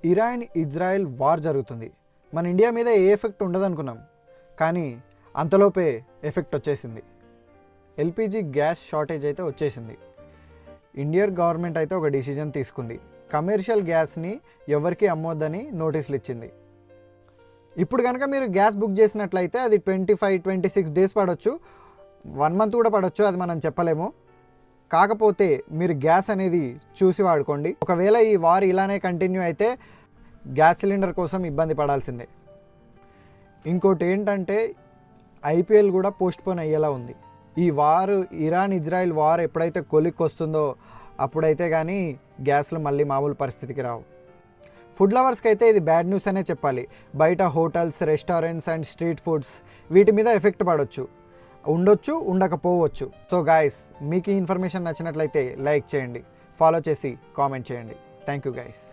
Iran Israel war జరుగుతుంది. మన India మీద ఏ ఎఫెక్ట్ ఉండదు అనుకున్నాం, కానీ అంతలోపే ఎఫెక్ట్ వచ్చేసింది. ఎల్పిజి గ్యాస్ షార్టేజ్ అయితే వచ్చేసింది. ఇండియన్ గవర్నమెంట్ అయితే ఒక డిసిజన్ తీసుకుంది. కమర్షియల్ గ్యాస్ని ఎవరికి అమ్మొద్దని నోటీసులు ఇచ్చింది. ఇప్పుడు కనుక మీరు గ్యాస్ బుక్ చేసినట్లయితే అది 25-26 డేస్ పడవచ్చు, 1 మంత్ కూడా పడవచ్చు, అది మనం చెప్పలేము. కాకపోతే మీరు గ్యాస్ అనేది చూసి వాడుకోండి. ఒకవేళ ఈ వార్ ఇలానే కంటిన్యూ అయితే గ్యాస్ సిలిండర్ కోసం ఇబ్బంది పడాల్సిందే. ఇంకోటి ఏంటంటే ఐపీఎల్ కూడా పోస్ట్పోన్ అయ్యేలా ఉంది. ఈ వార్ ఇరాన్ ఇజ్రాయెల్ వార్ ఎప్పుడైతే కొలిక్కి వస్తుందో అప్పుడైతే కానీ గ్యాస్లు మళ్ళీ మామూలు పరిస్థితికి రావు. ఫుడ్ లవర్స్కి అయితే ఇది బ్యాడ్ న్యూస్ అనే చెప్పాలి. బయట hotels, restaurants and street foods వీటి మీద ఎఫెక్ట్ పడవచ్చు, ఉండొచ్చు, ఉండకపోవచ్చు. సో గాయస్, మీకు ఈ ఇన్ఫర్మేషన్ నచ్చినట్లయితే లైక్ చేయండి, ఫాలో చేసి కామెంట్ చేయండి. Thank you guys.